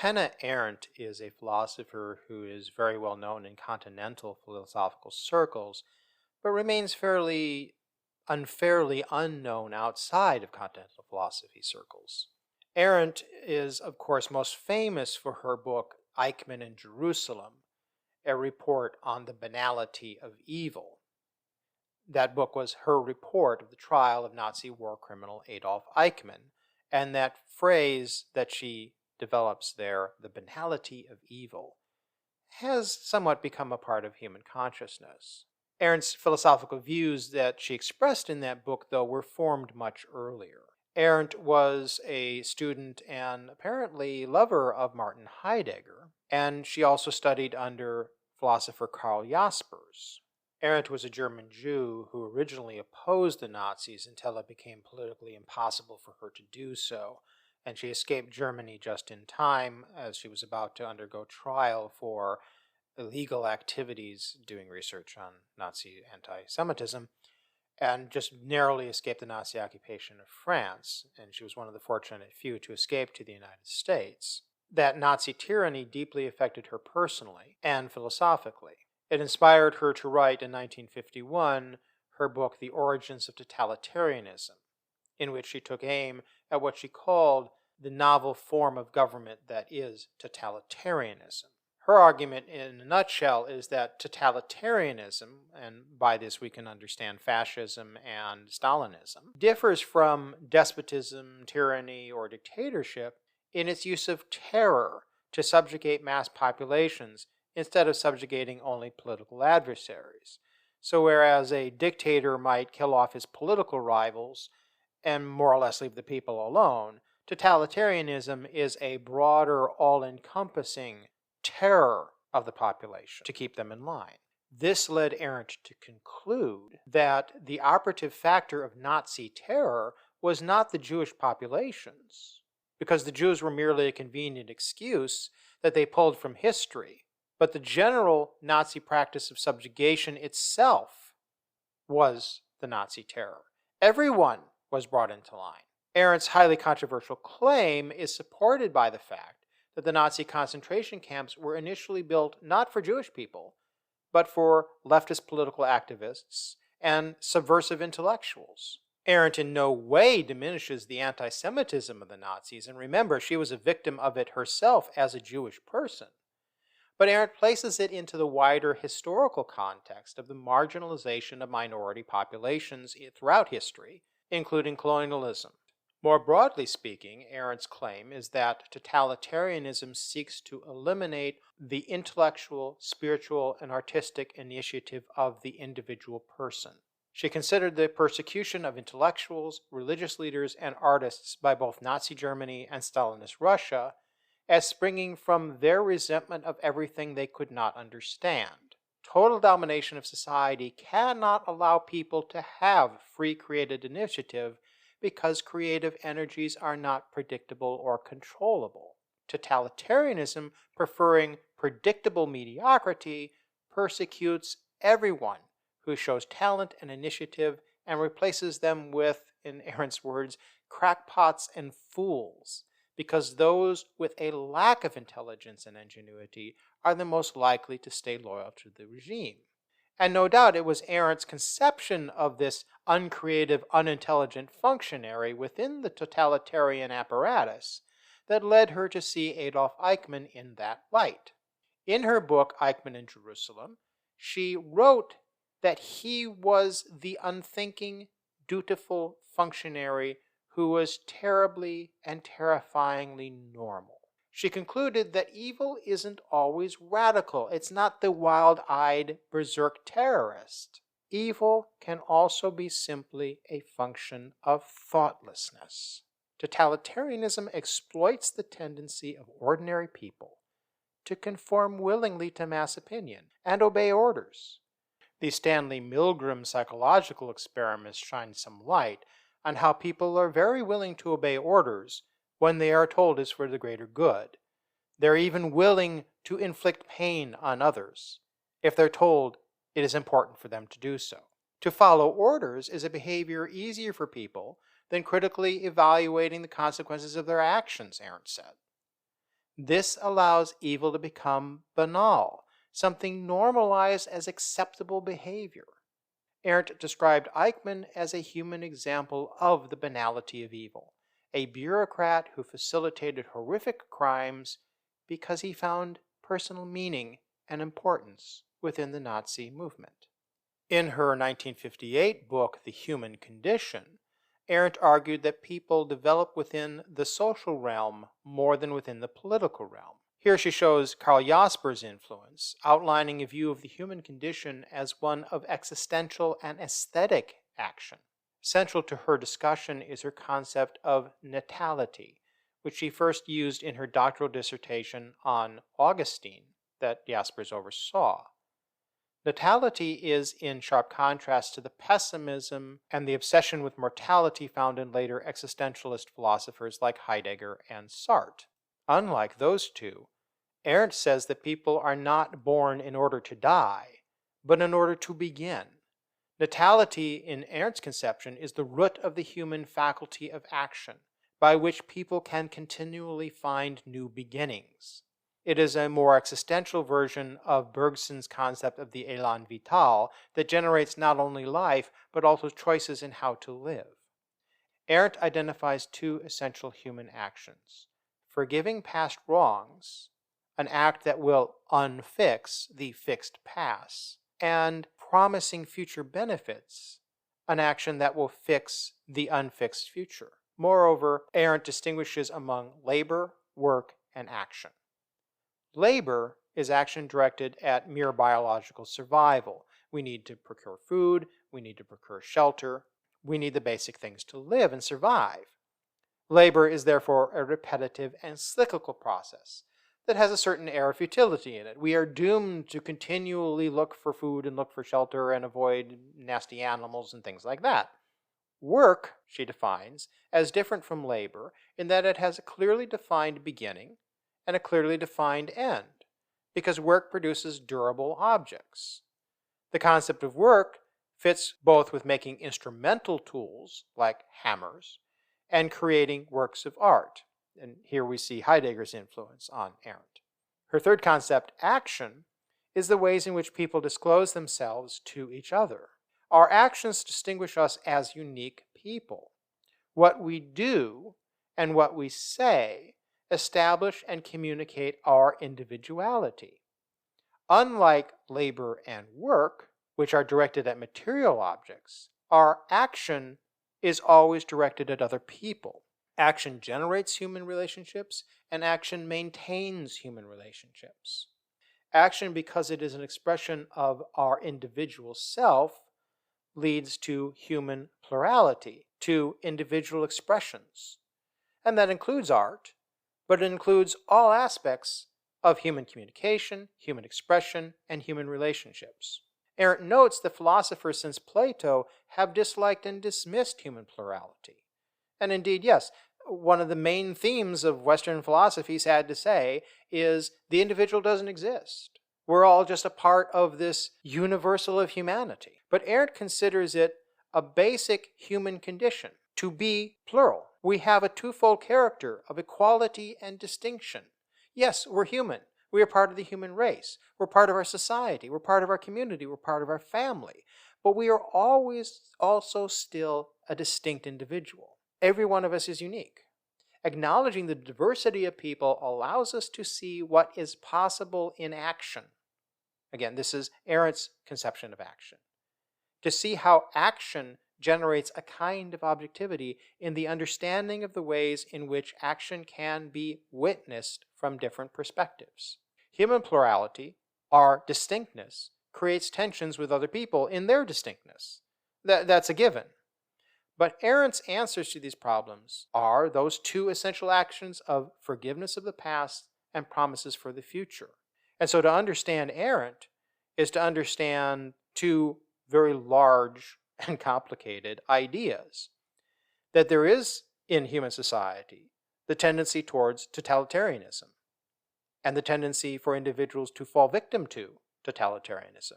Hannah Arendt is a philosopher who is very well known in continental philosophical circles, but remains fairly unfairly unknown outside of continental philosophy circles. Arendt is, of course, most famous for her book Eichmann in Jerusalem, a report on the banality of evil. That book was her report of the trial of Nazi war criminal Adolf Eichmann, and that phrase that she develops there, the banality of evil, has somewhat become a part of human consciousness. Arendt's philosophical views that she expressed in that book, though, were formed much earlier. Arendt was a student and apparently lover of Martin Heidegger, and she also studied under philosopher Karl Jaspers. Arendt was a German Jew who originally opposed the Nazis until it became politically impossible for her to do so, and she escaped Germany just in time as she was about to undergo trial for illegal activities doing research on Nazi anti-Semitism, and just narrowly escaped the Nazi occupation of France, and she was one of the fortunate few to escape to the United States. That Nazi tyranny deeply affected her personally and philosophically. It inspired her to write in 1951 her book The Origins of Totalitarianism, in which she took aim at what she called the novel form of government that is totalitarianism. Her argument in a nutshell is that totalitarianism, and by this we can understand fascism and Stalinism, differs from despotism, tyranny, or dictatorship in its use of terror to subjugate mass populations instead of subjugating only political adversaries. So whereas a dictator might kill off his political rivals and more or less leave the people alone, totalitarianism is a broader, all-encompassing terror of the population to keep them in line. This led Arendt to conclude that the operative factor of Nazi terror was not the Jewish populations, because the Jews were merely a convenient excuse that they pulled from history, but the general Nazi practice of subjugation itself was the Nazi terror. Everyone was brought into line. Arendt's highly controversial claim is supported by the fact that the Nazi concentration camps were initially built not for Jewish people, but for leftist political activists and subversive intellectuals. Arendt in no way diminishes the anti-Semitism of the Nazis, and remember, she was a victim of it herself as a Jewish person. But Arendt places it into the wider historical context of the marginalization of minority populations throughout history, including colonialism. More broadly speaking, Arendt's claim is that totalitarianism seeks to eliminate the intellectual, spiritual, and artistic initiative of the individual person. She considered the persecution of intellectuals, religious leaders, and artists by both Nazi Germany and Stalinist Russia as springing from their resentment of everything they could not understand. Total domination of society cannot allow people to have free creative initiative because creative energies are not predictable or controllable. Totalitarianism, preferring predictable mediocrity, persecutes everyone who shows talent and initiative and replaces them with, in Arendt's words, crackpots and fools, because those with a lack of intelligence and ingenuity are the most likely to stay loyal to the regime. And no doubt it was Arendt's conception of this uncreative, unintelligent functionary within the totalitarian apparatus that led her to see Adolf Eichmann in that light. In her book, Eichmann in Jerusalem, she wrote that he was the unthinking, dutiful functionary who was terribly and terrifyingly normal. She concluded that evil isn't always radical. It's not the wild-eyed berserk terrorist. Evil can also be simply a function of thoughtlessness. Totalitarianism exploits the tendency of ordinary people to conform willingly to mass opinion and obey orders. The Stanley Milgram psychological experiments shine some light on how people are very willing to obey orders when they are told it's for the greater good. They're even willing to inflict pain on others if they're told it is important for them to do so. To follow orders is a behavior easier for people than critically evaluating the consequences of their actions, Arendt said. This allows evil to become banal, something normalized as acceptable behavior. Arendt described Eichmann as a human example of the banality of evil, a bureaucrat who facilitated horrific crimes because he found personal meaning and importance within the Nazi movement. In her 1958 book, The Human Condition, Arendt argued that people develop within the social realm more than within the political realm. Here she shows Karl Jasper's influence, outlining a view of the human condition as one of existential and aesthetic action. Central to her discussion is her concept of natality, which she first used in her doctoral dissertation on Augustine that Jaspers oversaw. Natality is in sharp contrast to the pessimism and the obsession with mortality found in later existentialist philosophers like Heidegger and Sartre. Unlike those two, Arendt says that people are not born in order to die, but in order to begin. Natality, in Arendt's conception, is the root of the human faculty of action, by which people can continually find new beginnings. It is a more existential version of Bergson's concept of the élan vital that generates not only life, but also choices in how to live. Arendt identifies two essential human actions: forgiving past wrongs, an act that will unfix the fixed past, and promising future benefits, an action that will fix the unfixed future. Moreover, Arendt distinguishes among labor, work, and action. Labor is action directed at mere biological survival. We need to procure food, we need to procure shelter, we need the basic things to live and survive. Labor is therefore a repetitive and cyclical process that has a certain air of futility in it. We are doomed to continually look for food and look for shelter and avoid nasty animals and things like that. Work, she defines, as different from labor in that it has a clearly defined beginning and a clearly defined end, because work produces durable objects. The concept of work fits both with making instrumental tools, like hammers, and creating works of art. And here we see Heidegger's influence on Arendt. Her third concept, action, is the ways in which people disclose themselves to each other. Our actions distinguish us as unique people. What we do and what we say establish and communicate our individuality. Unlike labor and work, which are directed at material objects, our action is always directed at other people. Action generates human relationships, and action maintains human relationships. Action, because it is an expression of our individual self, leads to human plurality, to individual expressions. And that includes art, but it includes all aspects of human communication, human expression, and human relationships. Arendt notes that philosophers since Plato have disliked and dismissed human plurality. And indeed, yes, one of the main themes of Western philosophy, sad to say, is the individual doesn't exist. We're all just a part of this universal of humanity. But Arendt considers it a basic human condition to be plural. We have a twofold character of equality and distinction. Yes, we're human. We are part of the human race. We're part of our society. We're part of our community. We're part of our family. But we are always also still a distinct individual. Every one of us is unique. Acknowledging the diversity of people allows us to see what is possible in action. Again, this is Arendt's conception of action. To see how action generates a kind of objectivity in the understanding of the ways in which action can be witnessed from different perspectives. Human plurality, our distinctness, creates tensions with other people in their distinctness. That's a given. But Arendt's answers to these problems are those two essential actions of forgiveness of the past and promises for the future. And so to understand Arendt is to understand two very large and complicated ideas. That there is in human society the tendency towards totalitarianism and the tendency for individuals to fall victim to totalitarianism.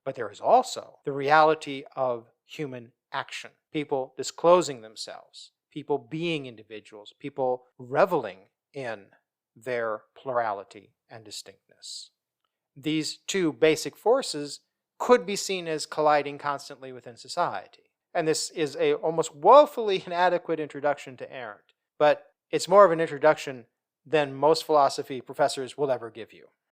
But there is also the reality of human action, people disclosing themselves, people being individuals, people reveling in their plurality and distinctness. These two basic forces could be seen as colliding constantly within society. And this is a almost woefully inadequate introduction to Arendt, but it's more of an introduction than most philosophy professors will ever give you.